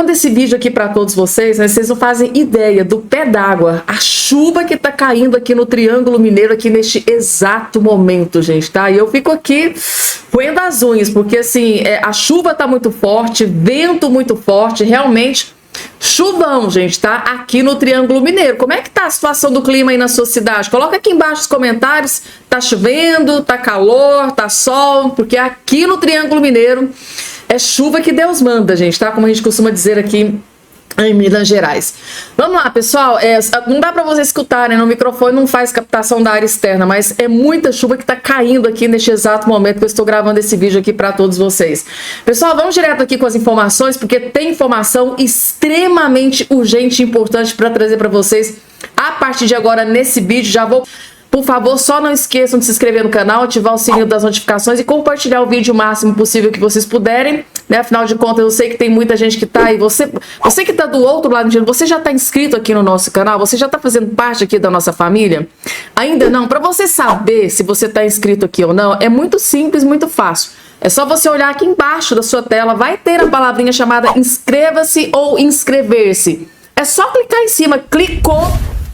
gravando esse vídeo aqui para todos vocês, né, vocês não fazem ideia do pé d'água, a chuva que tá caindo aqui no Triângulo Mineiro aqui neste exato momento, gente, tá? E eu fico aqui roendo as unhas, porque assim, a chuva tá muito forte, vento muito forte, realmente chuvão, gente, tá? Aqui no Triângulo Mineiro. Como é que tá a situação do clima aí na sua cidade? Coloca aqui embaixo nos comentários, tá chovendo, tá calor, tá sol, porque aqui no Triângulo Mineiro é chuva que Deus manda, gente, tá? Como a gente costuma dizer aqui em Minas Gerais. Vamos lá, pessoal, não dá para vocês escutarem, né? O microfone não faz captação da área externa, mas é muita chuva que tá caindo aqui neste exato momento que eu estou gravando esse vídeo aqui para todos vocês. Pessoal, vamos direto aqui com as informações, porque tem informação extremamente urgente e importante para trazer para vocês a partir de agora nesse vídeo. Já vou... Por favor, só não esqueçam de se inscrever no canal, ativar o sininho das notificações e compartilhar o vídeo o máximo possível que vocês puderem, né? Afinal de contas, eu sei que tem muita gente que tá aí. Você que tá do outro lado do dinheiro, você já tá inscrito aqui no nosso canal? Você já tá fazendo parte aqui da nossa família? Ainda não? Para você saber se você tá inscrito aqui ou não, é muito simples, muito fácil. É só você olhar aqui embaixo da sua tela, vai ter a palavrinha chamada inscreva-se ou inscrever-se. É só clicar em cima, clicou,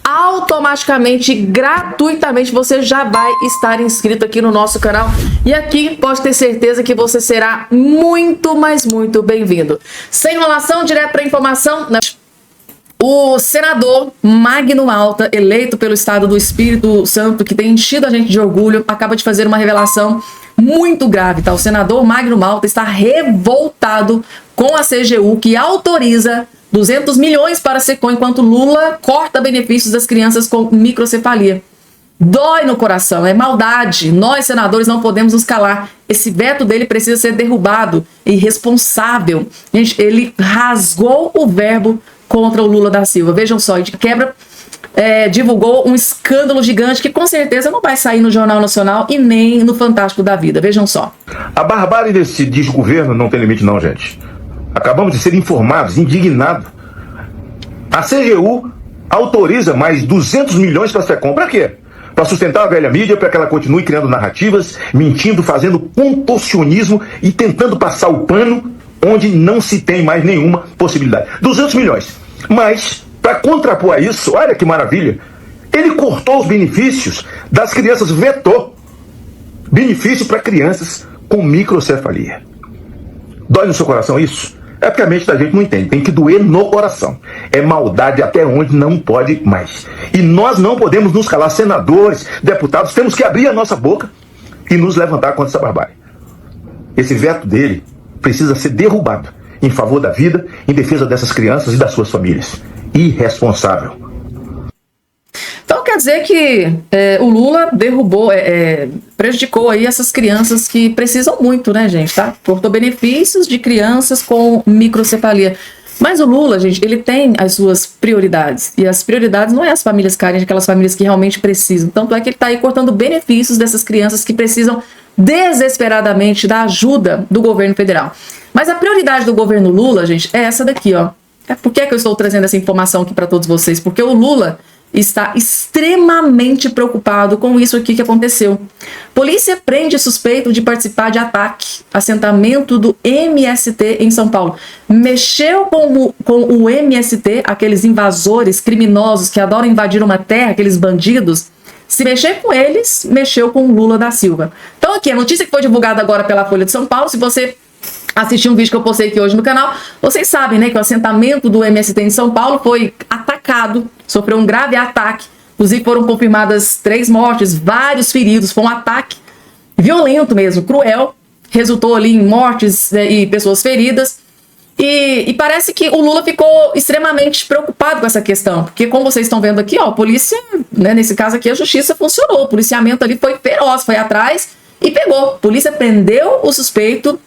automaticamente, gratuitamente, você já vai estar inscrito aqui no nosso canal. E aqui pode ter certeza que você será muito, mas muito bem-vindo. Sem enrolação, direto para a informação. O senador Magno Malta, eleito pelo Estado do Espírito Santo, que tem enchido a gente de orgulho, acaba de fazer uma revelação muito grave, tá? O senador Magno Malta está revoltado com a CGU, que autoriza 200 milhões para a SECOM, enquanto Lula corta benefícios das crianças com microcefalia. Dói no coração, é maldade. Nós, senadores, não podemos nos calar. Esse veto dele precisa ser derrubado. Irresponsável. Gente, ele rasgou o verbo contra o Lula da Silva. Vejam só, de quebra, divulgou um escândalo gigante que com certeza não vai sair no Jornal Nacional e nem no Fantástico da Vida. Vejam só. A barbárie desse desgoverno não tem limite não, gente. Acabamos de ser informados, indignados. A CGU autoriza mais 200 milhões para a SECOM. Para quê? Para sustentar a velha mídia, para que ela continue criando narrativas, mentindo, fazendo contorcionismo e tentando passar o pano onde não se tem mais nenhuma possibilidade. 200 milhões. Mas, para contrapor a isso, olha que maravilha, ele cortou os benefícios das crianças, vetou benefício para crianças com microcefalia. Dói no seu coração isso? É porque a mente da gente não entende, tem que doer no coração. É maldade até onde não pode mais. E nós não podemos nos calar, senadores, deputados, temos que abrir a nossa boca e nos levantar contra essa barbárie. Esse veto dele precisa ser derrubado em favor da vida, em defesa dessas crianças e das suas famílias. Irresponsável. Então quer dizer que o Lula derrubou, prejudicou aí essas crianças que precisam muito, né, gente, tá? Cortou benefícios de crianças com microcefalia. Mas o Lula, gente, ele tem as suas prioridades. E as prioridades não é as famílias carentes, aquelas famílias que realmente precisam. Tanto é que ele tá aí cortando benefícios dessas crianças que precisam desesperadamente da ajuda do governo federal. Mas a prioridade do governo Lula, gente, é essa daqui, ó. Por que eu estou trazendo essa informação aqui para todos vocês? Porque o Lula está extremamente preocupado com isso aqui que aconteceu. Polícia prende suspeito de participar de ataque, assentamento do MST em São Paulo. Mexeu com o MST, aqueles invasores criminosos que adoram invadir uma terra, aqueles bandidos. Se mexer com eles, mexeu com o Lula da Silva. Então aqui, a notícia que foi divulgada agora pela Folha de São Paulo, se você assistiu um vídeo que eu postei aqui hoje no canal, vocês sabem, né, que o assentamento do MST em São Paulo foi atacado, sofreu um grave ataque, inclusive foram confirmadas 3 mortes, vários feridos, foi um ataque violento mesmo, cruel, resultou ali em mortes, né, e pessoas feridas, e parece que o Lula ficou extremamente preocupado com essa questão, porque como vocês estão vendo aqui, ó, a polícia, né, nesse caso aqui a justiça funcionou, o policiamento ali foi feroz, foi atrás e pegou, a polícia prendeu o suspeito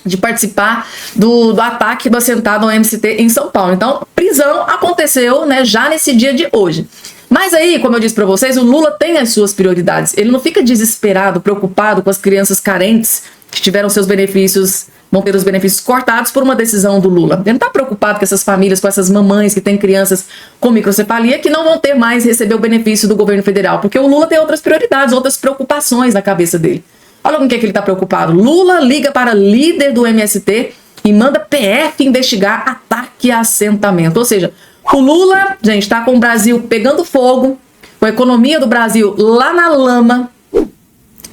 de participar do ataque do assentado ao MST em São Paulo. Então, prisão aconteceu, né, já nesse dia de hoje. Mas aí, como eu disse para vocês, o Lula tem as suas prioridades. Ele não fica desesperado, preocupado com as crianças carentes que tiveram seus benefícios, vão ter os benefícios cortados por uma decisão do Lula. Ele não está preocupado com essas famílias, com essas mamães que têm crianças com microcefalia que não vão ter mais receber o benefício do governo federal, porque o Lula tem outras prioridades, outras preocupações na cabeça dele. Olha com o que ele está preocupado. Lula liga para líder do MST e manda PF investigar ataque a assentamento. Ou seja, o Lula, gente, tá com o Brasil pegando fogo, com a economia do Brasil lá na lama,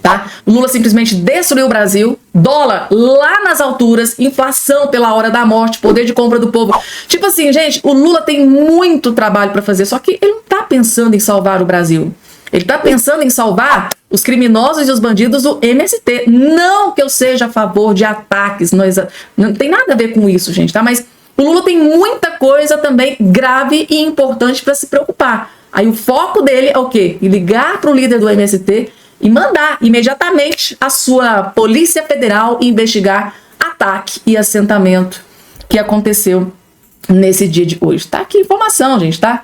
tá? O Lula simplesmente destruiu o Brasil, dólar lá nas alturas, inflação pela hora da morte, poder de compra do povo. Tipo assim, gente, o Lula tem muito trabalho para fazer, só que ele não tá pensando em salvar o Brasil. Ele tá pensando em salvar os criminosos e os bandidos do MST. Não que eu seja a favor de ataques, não tem nada a ver com isso, gente, tá? Mas o Lula tem muita coisa também grave e importante para se preocupar. Aí o foco dele é o quê? Ligar para o líder do MST e mandar imediatamente a sua Polícia Federal investigar ataque e assentamento que aconteceu nesse dia de hoje. Tá aqui informação, gente, tá?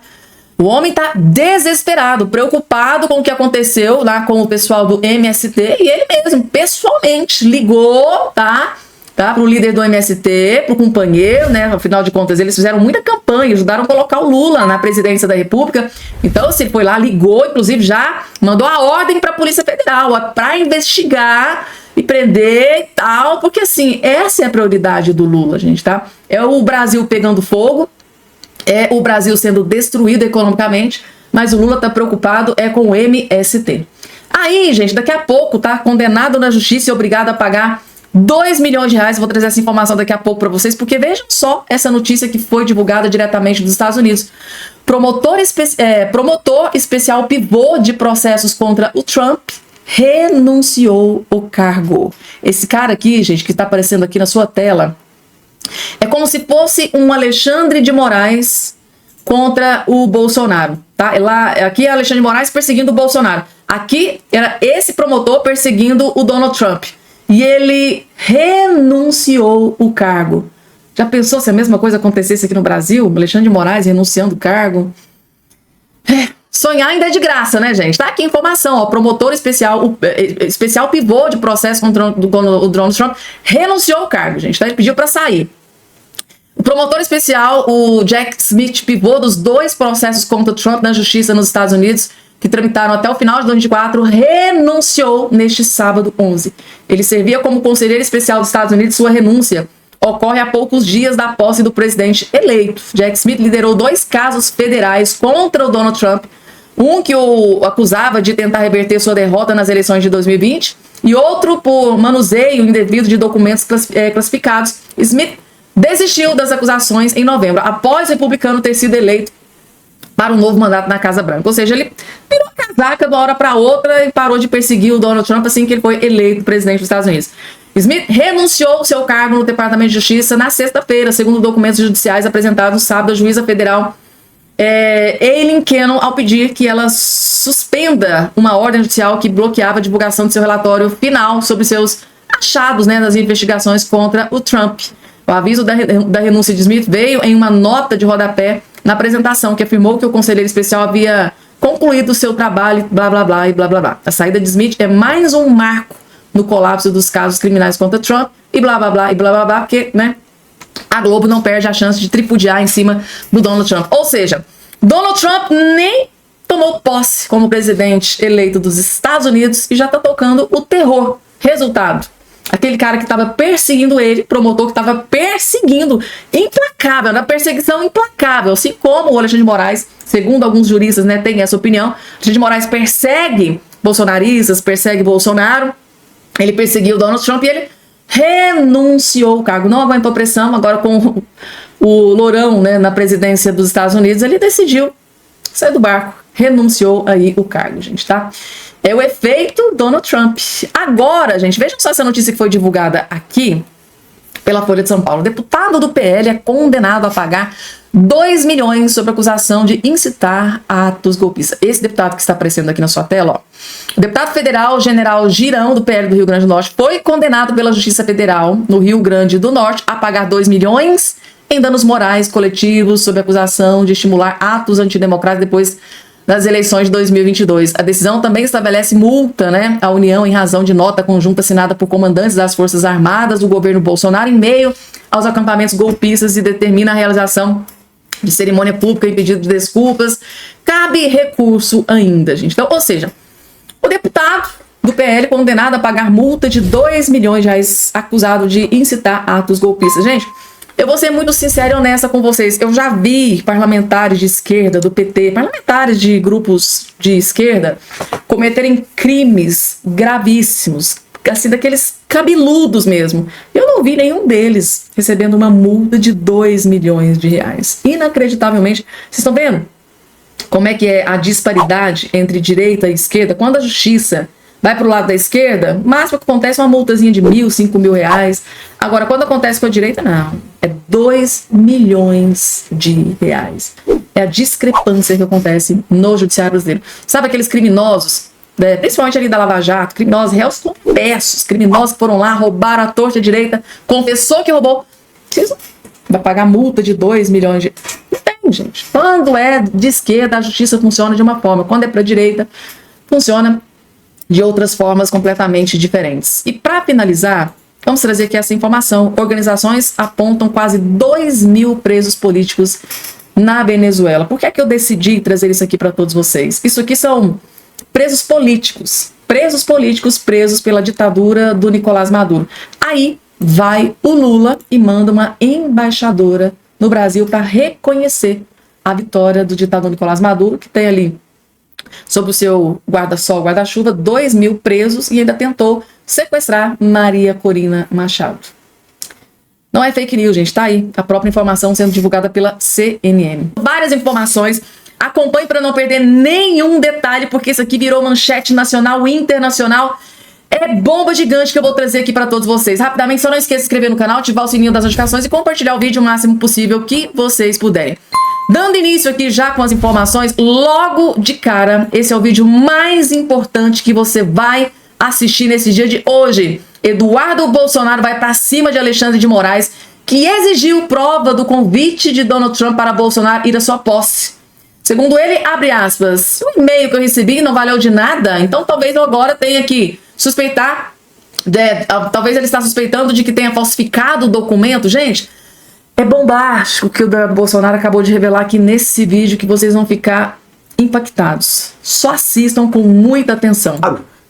O homem tá desesperado, preocupado com o que aconteceu lá com o pessoal do MST e ele mesmo, pessoalmente, ligou, tá? Pro líder do MST, pro companheiro, né? Afinal de contas, eles fizeram muita campanha, ajudaram a colocar o Lula na presidência da República. Então, você foi lá, ligou, inclusive já mandou a ordem para a Polícia Federal para investigar e prender e tal, porque assim, essa é a prioridade do Lula, gente, tá? É o Brasil pegando fogo, é o Brasil sendo destruído economicamente, mas o Lula tá preocupado com o MST. Aí, gente, daqui a pouco, tá? Condenado na justiça e obrigado a pagar 2 milhões de reais, vou trazer essa informação daqui a pouco para vocês, porque vejam só essa notícia que foi divulgada diretamente dos Estados Unidos. Promotor especial pivô de processos contra o Trump renunciou o cargo. Esse cara aqui, gente, que está aparecendo aqui na sua tela, é como se fosse um Alexandre de Moraes contra o Bolsonaro, tá? Aqui é Alexandre de Moraes perseguindo o Bolsonaro. Aqui era esse promotor perseguindo o Donald Trump. E ele renunciou o cargo. Já pensou se a mesma coisa acontecesse aqui no Brasil? Alexandre de Moraes renunciando o cargo? Sonhar ainda é de graça, né, gente? Tá aqui a informação, ó. Promotor especial pivô de processo contra o Donald Trump renunciou ao cargo, gente. Tá? Ele pediu para sair. O promotor especial, o Jack Smith, pivô dos 2 processos contra o Trump na justiça nos Estados Unidos, que tramitaram até o final de 2024, renunciou neste sábado 11. Ele servia como conselheiro especial dos Estados Unidos. Sua renúncia ocorre a poucos dias da posse do presidente eleito. Jack Smith liderou 2 casos federais contra o Donald Trump, um que o acusava de tentar reverter sua derrota nas eleições de 2020 e outro por manuseio indevido de documentos classificados. Smith desistiu das acusações em novembro, após o republicano ter sido eleito para um novo mandato na Casa Branca. Ou seja, ele virou a casaca de uma hora para outra e parou de perseguir o Donald Trump assim que ele foi eleito presidente dos Estados Unidos. Smith renunciou ao seu cargo no Departamento de Justiça na sexta-feira, segundo documentos judiciais apresentados no sábado à juíza federal Aileen Cannon, ao pedir que ela suspenda uma ordem judicial que bloqueava a divulgação de seu relatório final sobre seus achados, né, nas investigações contra o Trump. O aviso da renúncia de Smith veio em uma nota de rodapé na apresentação, que afirmou que o conselheiro especial havia concluído o seu trabalho, blá, blá, blá, e blá, blá, blá. A saída de Smith é mais um marco no colapso dos casos criminais contra Trump, e blá, blá, blá, e blá, blá, blá, porque, né, a Globo não perde a chance de tripudiar em cima do Donald Trump. Ou seja, Donald Trump nem tomou posse como presidente eleito dos Estados Unidos e já tá tocando o terror. Resultado: aquele cara que estava perseguindo ele, promotor que estava perseguindo, implacável, na perseguição implacável, assim como o Alexandre de Moraes, segundo alguns juristas, né, tem essa opinião. Alexandre de Moraes persegue bolsonaristas, persegue Bolsonaro, ele perseguiu o Donald Trump e ele renunciou ao cargo, não aguentou pressão. Agora com o Lourão, né, na presidência dos Estados Unidos, ele decidiu sair do barco, renunciou aí o cargo, gente, tá? É o efeito Donald Trump. Agora, gente, vejam só essa notícia que foi divulgada aqui pela Folha de São Paulo. O deputado do PL é condenado a pagar 2 milhões sob acusação de incitar atos golpistas. Esse deputado que está aparecendo aqui na sua tela, ó. O deputado federal General Girão, do PL do Rio Grande do Norte, foi condenado pela Justiça Federal no Rio Grande do Norte a pagar 2 milhões em danos morais coletivos sob acusação de estimular atos antidemocráticos depois das eleições de 2022. A decisão também estabelece multa, né, à União em razão de nota conjunta assinada por comandantes das Forças Armadas do governo Bolsonaro em meio aos acampamentos golpistas e determina a realização de cerimônia pública e pedido de desculpas. Cabe recurso ainda, gente. Então, ou seja, o deputado, do PL condenado a pagar multa de R$2 milhões acusado de incitar atos golpistas. Gente, eu vou ser muito sincera e honesta com vocês. Eu já vi parlamentares de esquerda, do PT, parlamentares de grupos de esquerda, cometerem crimes gravíssimos, assim, daqueles cabeludos mesmo. Eu não vi nenhum deles recebendo uma multa de R$2 milhões. Inacreditavelmente. Vocês estão vendo como é que é a disparidade entre direita e esquerda? Quando a justiça vai para o lado da esquerda, o máximo que acontece é uma multazinha de R$1.000, R$5.000. Agora, quando acontece com a direita, não. É R$2 milhões. É a discrepância que acontece no judiciário brasileiro. Sabe aqueles criminosos, principalmente ali da Lava Jato, criminosos, réus confessos, criminosos que foram lá, roubaram a torta direita, confessou que roubou, vai pagar multa de R$2 milhões. Não tem, gente. Quando é de esquerda, a justiça funciona de uma forma. Quando é para direita, funciona de outras formas completamente diferentes. E para finalizar, vamos trazer aqui essa informação. Organizações apontam quase 2.000 presos políticos na Venezuela. Por que é que eu decidi trazer isso aqui para todos vocês? Isso aqui são presos políticos presos pela ditadura do Nicolás Maduro. Aí vai o Lula e manda uma embaixadora no Brasil para reconhecer a vitória do ditador Nicolás Maduro, que tem ali sob o seu guarda-sol, guarda-chuva, 2.000 presos, e ainda tentou sequestrar Maria Corina Machado. Não é fake news, gente, tá aí a própria informação sendo divulgada pela CNN. Várias informações. Acompanhe para não perder nenhum detalhe, porque isso aqui virou manchete nacional e internacional. É bomba gigante que eu vou trazer aqui para todos vocês. Rapidamente, só não esqueça de se inscrever no canal, ativar o sininho das notificações e compartilhar o vídeo o máximo possível que vocês puderem. Dando início aqui já com as informações, logo de cara, esse é o vídeo mais importante que você vai assistir nesse dia de hoje. Eduardo Bolsonaro vai para cima de Alexandre de Moraes, que exigiu prova do convite de Donald Trump para Bolsonaro ir à sua posse. Segundo ele, abre aspas, o e-mail que eu recebi não valeu de nada, então talvez eu agora tenha que suspeitar, talvez ele está suspeitando de que tenha falsificado o documento. Gente, é bombástico o que o Bolsonaro acabou de revelar aqui nesse vídeo, que vocês vão ficar impactados. Só assistam com muita atenção.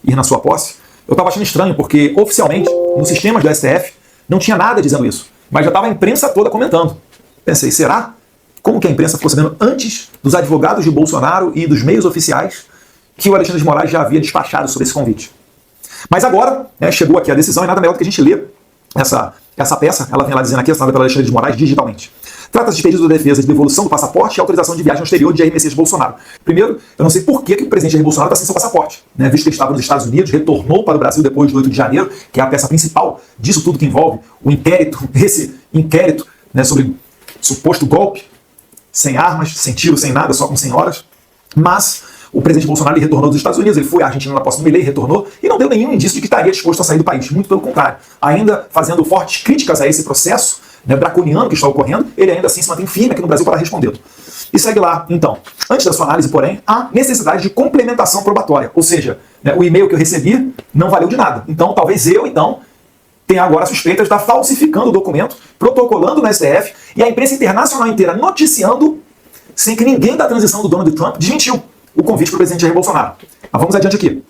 Ir na sua posse, eu estava achando estranho, porque oficialmente, nos sistemas do STF, não tinha nada dizendo isso, mas já estava a imprensa toda comentando. Pensei, será? Como que a imprensa ficou sabendo antes dos advogados de Bolsonaro e dos meios oficiais que o Alexandre de Moraes já havia despachado sobre esse convite? Mas agora, chegou aqui a decisão, e nada melhor do que a gente ler essa peça, ela vem lá dizendo aqui, assinada pelo Alexandre de Moraes digitalmente. Trata-se de pedido de defesa de devolução do passaporte e autorização de viagem ao exterior de Jair Messias Bolsonaro. Primeiro, eu não sei por que o presidente Jair Bolsonaro está sem seu passaporte, visto que ele estava nos Estados Unidos, retornou para o Brasil depois do 8 de janeiro, que é a peça principal disso tudo que envolve o inquérito, esse inquérito sobre suposto golpe, sem armas, sem tiro, sem nada, só com senhoras. Mas o presidente Bolsonaro retornou dos Estados Unidos, ele foi à Argentina na posse do Milei, retornou, e não deu nenhum indício de que estaria disposto a sair do país. Muito pelo contrário. Ainda fazendo fortes críticas a esse processo draconiano que está ocorrendo, ele ainda assim se mantém firme aqui no Brasil para respondê-lo. E segue lá, então. Antes da sua análise, porém, há necessidade de complementação probatória. Ou seja, o e-mail que eu recebi não valeu de nada. Então, talvez eu, tenha agora a suspeita de estar falsificando o documento, protocolando no STF, e a imprensa internacional inteira noticiando, sem que ninguém da transição do Donald Trump desmentiu o convite para o presidente Jair Bolsonaro. Mas vamos adiante aqui.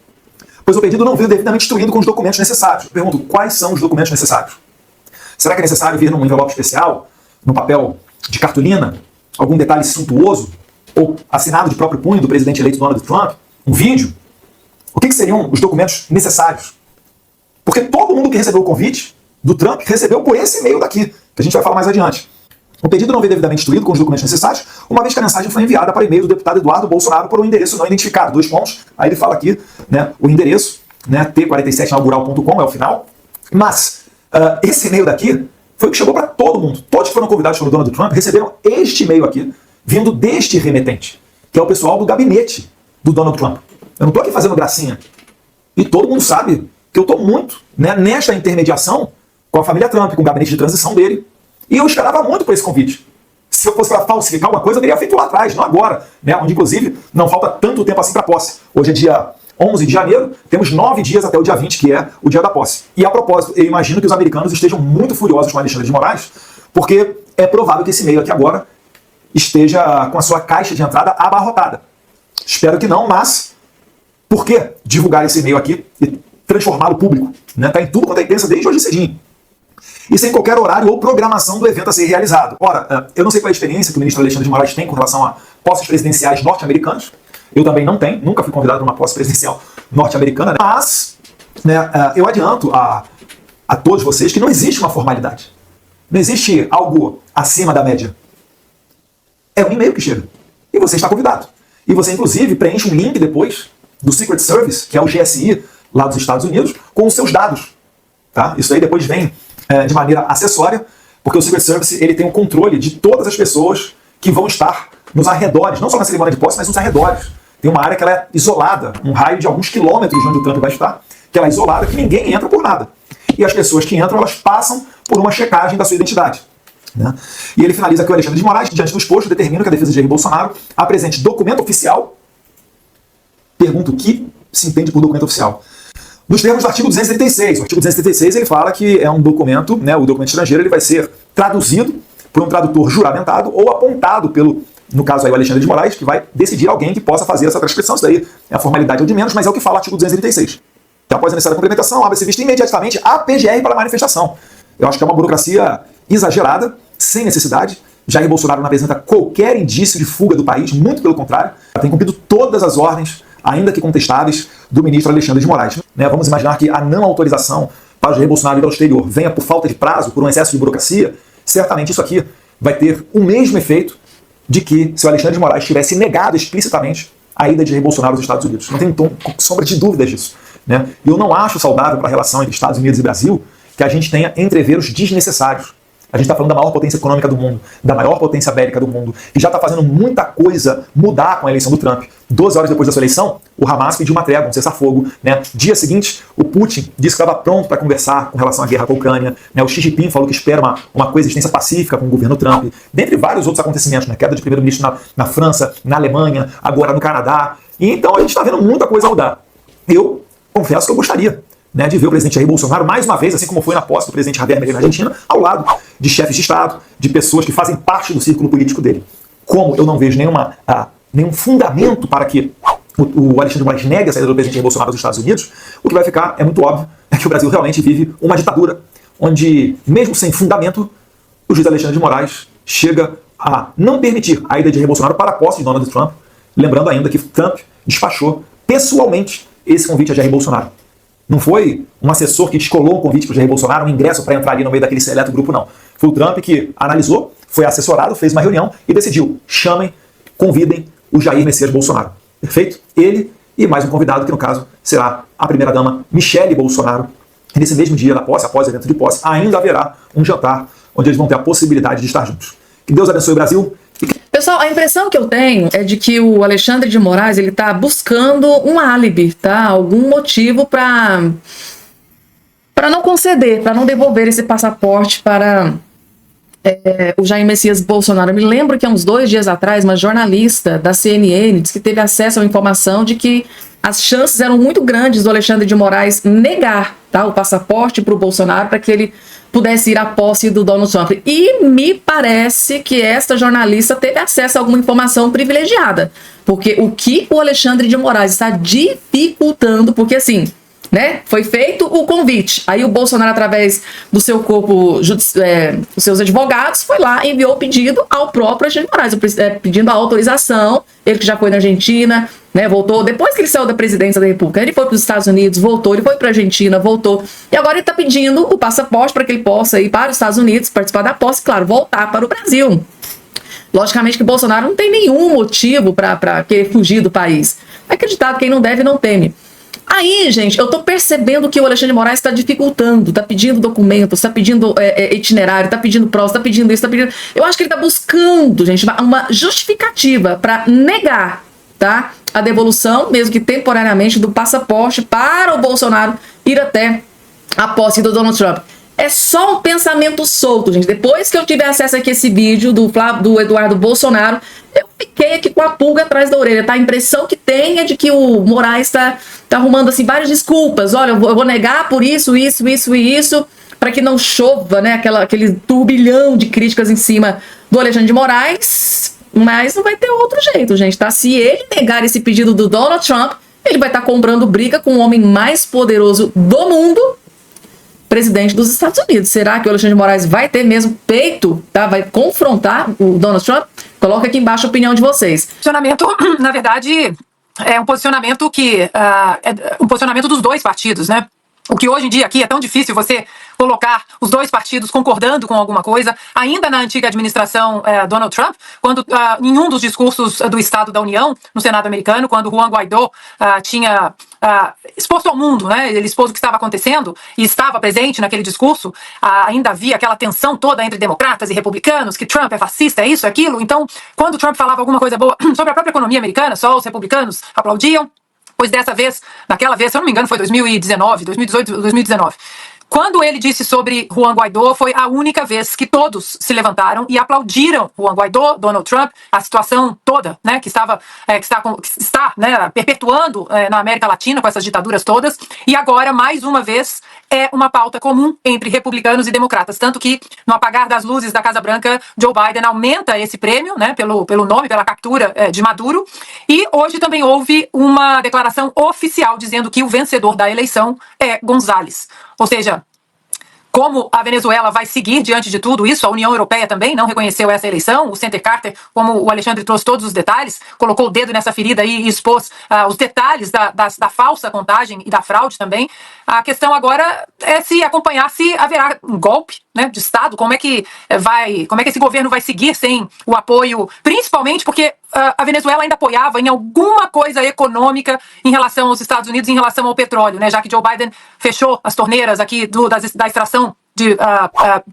Pois o pedido não veio devidamente instruído com os documentos necessários. Eu pergunto, quais são os documentos necessários? Será que é necessário vir num envelope especial, num papel de cartolina, algum detalhe suntuoso, ou assinado de próprio punho do presidente eleito Donald Trump? Um vídeo? O que seriam os documentos necessários? Porque todo mundo que recebeu o convite do Trump recebeu por esse e-mail daqui, que a gente vai falar mais adiante. O pedido não veio devidamente instruído com os documentos necessários, uma vez que a mensagem foi enviada para e-mail do deputado Eduardo Bolsonaro por um endereço não identificado. 2 pontos. Aí ele fala aqui, o endereço, t47inaugural.com é o final. Mas esse e-mail daqui foi o que chegou para todo mundo. Todos que foram convidados pelo Donald Trump receberam este e-mail aqui, vindo deste remetente, que é o pessoal do gabinete do Donald Trump. Eu não estou aqui fazendo gracinha. E todo mundo sabe que eu estou muito nesta intermediação com a família Trump, com o gabinete de transição dele. E eu esperava muito por esse convite. Se eu fosse para falsificar alguma coisa, eu teria feito lá atrás, não agora, onde inclusive não falta tanto tempo assim para a posse. Hoje é dia 11 de janeiro, temos 9 dias até o dia 20, que é o dia da posse. E a propósito, eu imagino que os americanos estejam muito furiosos com Alexandre de Moraes, porque é provável que esse e-mail aqui agora esteja com a sua caixa de entrada abarrotada. Espero que não, mas por que divulgar esse e-mail aqui e transformá-lo público? Né? Tá em tudo quanto é imprensa desde hoje cedinho. E sem qualquer horário ou programação do evento a ser realizado. Ora, eu não sei qual é a experiência que o ministro Alexandre de Moraes tem com relação a posses presidenciais norte-americanos. Eu também não tenho, nunca fui convidado para uma posse presidencial norte-americana, né? Mas eu adianto a todos vocês que não existe uma formalidade. Não existe algo acima da média. É um e-mail que chega. E você está convidado. E você, inclusive, preenche um link depois do Secret Service, que é o GSI lá dos Estados Unidos, com os seus dados. Tá? Isso aí depois vem de maneira acessória, porque o Secret Service ele tem o controle de todas as pessoas que vão estar nos arredores, não só na cerimônia de posse, mas nos arredores. Tem uma área que ela é isolada, um raio de alguns quilômetros de onde o Trump vai estar, que ela é isolada, que ninguém entra por nada. E as pessoas que entram, elas passam por uma checagem da sua identidade. Né? E ele finaliza que o Alexandre de Moraes, diante do exposto, determina que a defesa de Jair Bolsonaro apresente documento oficial. Pergunta o que se entende por documento oficial. Nos termos do artigo 236. O artigo 236 ele fala que é um documento, né, o documento estrangeiro ele vai ser traduzido por um tradutor juramentado ou apontado pelo, no caso aí, o Alexandre de Moraes, que vai decidir alguém que possa fazer essa transcrição. Isso daí é a formalidade ou de menos, mas é o que fala o artigo 236. Então, após a necessária complementação, abre-se vista imediatamente a PGR para a manifestação. Eu acho que é uma burocracia exagerada, sem necessidade. Jair Bolsonaro não apresenta qualquer indício de fuga do país, muito pelo contrário. Tem cumprido todas as ordens, ainda que contestáveis, do ministro Alexandre de Moraes. Né? Vamos imaginar que a não autorização para o Jair Bolsonaro ir ao exterior venha por falta de prazo, por um excesso de burocracia. Certamente isso aqui vai ter o mesmo efeito de que se o Alexandre de Moraes tivesse negado explicitamente a ida de Jair Bolsonaro aos Estados Unidos. Não tem sombra de dúvidas disso. Né? E eu não acho saudável para a relação entre Estados Unidos e Brasil que a gente tenha entreveros desnecessários. A gente está falando da maior potência econômica do mundo, da maior potência bélica do mundo, que já está fazendo muita coisa mudar com a eleição do Trump. 12 horas depois da sua eleição, o Hamas pediu uma trégua, um cessar-fogo. Né? Dia seguinte, o Putin disse que estava pronto para conversar com relação à guerra com a Ucrânia. Né? O Xi Jinping falou que espera uma coexistência pacífica com o governo Trump. Dentre vários outros acontecimentos, né? Queda de primeiro-ministro na França, na Alemanha, agora no Canadá. E então a gente está vendo muita coisa mudar. Eu confesso que eu gostaria, né, de ver o presidente Jair Bolsonaro, mais uma vez, assim como foi na posse do presidente Javier Milei na Argentina, ao lado de chefes de Estado, de pessoas que fazem parte do círculo político dele. Como eu não vejo nenhum fundamento para que o Alexandre de Moraes negue a saída do presidente Jair Bolsonaro dos Estados Unidos, o que vai ficar, é muito óbvio, é que o Brasil realmente vive uma ditadura, onde, mesmo sem fundamento, o juiz Alexandre de Moraes chega a não permitir a ida de Jair Bolsonaro para a posse de Donald Trump, lembrando ainda que Trump despachou pessoalmente esse convite a Jair Bolsonaro. Não foi um assessor que descolou um convite para o Jair Bolsonaro, um ingresso para entrar ali no meio daquele seleto grupo, não. Foi o Trump que analisou, foi assessorado, fez uma reunião e decidiu: chamem, convidem o Jair Messias Bolsonaro. Perfeito? Ele e mais um convidado, que no caso será a primeira-dama Michele Bolsonaro. E nesse mesmo dia da posse, após o evento de posse, ainda haverá um jantar onde eles vão ter a possibilidade de estar juntos. Que Deus abençoe o Brasil. Pessoal, a impressão que eu tenho é de que o Alexandre de Moraes ele está buscando um álibi, tá? Algum motivo para não conceder, para não devolver esse passaporte para o Jair Messias Bolsonaro. Eu me lembro que há uns 2 dias atrás, uma jornalista da CNN disse que teve acesso à informação de que as chances eram muito grandes do Alexandre de Moraes negar, tá, o passaporte para o Bolsonaro para que ele pudesse ir à posse do Donald Trump. E me parece que esta jornalista teve acesso a alguma informação privilegiada. Porque o que o Alexandre de Moraes está dificultando, porque assim, né, foi feito o convite, aí o Bolsonaro, através do seu corpo, os seus advogados, foi lá e enviou o pedido ao próprio Alexandre de Moraes, pedindo a autorização, ele que já foi na Argentina, né, voltou, depois que ele saiu da presidência da República, ele foi para os Estados Unidos, voltou, ele foi para a Argentina, voltou, e agora ele está pedindo o passaporte para que ele possa ir para os Estados Unidos, participar da posse, claro, voltar para o Brasil. Logicamente que Bolsonaro não tem nenhum motivo para querer fugir do país. É acreditado, quem não deve não teme. Aí, gente, eu tô percebendo que o Alexandre de Moraes está dificultando, tá pedindo documentos, tá pedindo itinerário, tá pedindo provas, tá pedindo isso, tá pedindo... Eu acho que ele tá buscando, gente, uma justificativa para negar, tá, a devolução, mesmo que temporariamente, do passaporte para o Bolsonaro ir até a posse do Donald Trump. É só um pensamento solto, gente. Depois que eu tive acesso aqui a esse vídeo do Eduardo Bolsonaro, eu fiquei aqui com a pulga atrás da orelha, tá? A impressão que tem é de que o Moraes tá arrumando, assim, várias desculpas. Olha, eu vou negar por isso, isso, isso e isso, para que não chova, né, aquele turbilhão de críticas em cima do Alexandre de Moraes, mas não vai ter outro jeito, gente, tá? Se ele negar esse pedido do Donald Trump, ele vai estar comprando briga com o homem mais poderoso do mundo, presidente dos Estados Unidos. Será que o Alexandre de Moraes vai ter mesmo peito, tá? Vai confrontar o Donald Trump? Coloca aqui embaixo a opinião de vocês. Posicionamento, na verdade, é um posicionamento que é um posicionamento dos dois partidos, né? O que hoje em dia aqui é tão difícil você colocar os dois partidos concordando com alguma coisa, ainda na antiga administração Donald Trump, quando em um dos discursos do Estado da União, no Senado americano, quando Juan Guaidó tinha exposto ao mundo, né, ele expôs o que estava acontecendo e estava presente naquele discurso, ainda havia aquela tensão toda entre democratas e republicanos, que Trump é fascista, é isso, é aquilo. Então, quando Trump falava alguma coisa boa sobre a própria economia americana, só os republicanos aplaudiam. Pois dessa vez, naquela vez, se eu não me engano, foi 2018, 2019. Quando ele disse sobre Juan Guaidó, foi a única vez que todos se levantaram e aplaudiram Juan Guaidó, Donald Trump, a situação toda, né, que está né, perpetuando na América Latina com essas ditaduras todas. E agora, mais uma vez, é uma pauta comum entre republicanos e democratas. Tanto que, no apagar das luzes da Casa Branca, Joe Biden aumenta esse prêmio, né, pelo nome, pela captura de Maduro. E hoje também houve uma declaração oficial dizendo que o vencedor da eleição é González. Ou seja, como a Venezuela vai seguir diante de tudo isso, a União Europeia também não reconheceu essa eleição, o Center Carter, como o Alexandre trouxe todos os detalhes, colocou o dedo nessa ferida aí e expôs os detalhes da falsa contagem e da fraude também. A questão agora é se acompanhar se haverá um golpe, né, de Estado, como é que esse governo vai seguir sem o apoio, principalmente porque a Venezuela ainda apoiava em alguma coisa econômica em relação aos Estados Unidos, em relação ao petróleo, né, já que Joe Biden fechou as torneiras aqui da extração de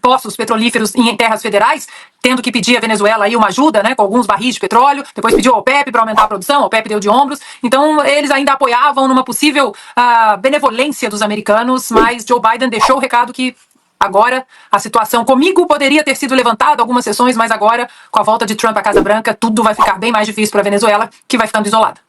poços petrolíferos em terras federais, tendo que pedir à Venezuela aí uma ajuda, né, com alguns barris de petróleo, depois pediu ao OPEP para aumentar a produção, a OPEP deu de ombros, então eles ainda apoiavam numa possível benevolência dos americanos, mas Joe Biden deixou o recado que agora a situação comigo poderia ter sido levantada algumas sessões, mas agora, com a volta de Trump à Casa Branca, tudo vai ficar bem mais difícil para a Venezuela, que vai ficando isolada.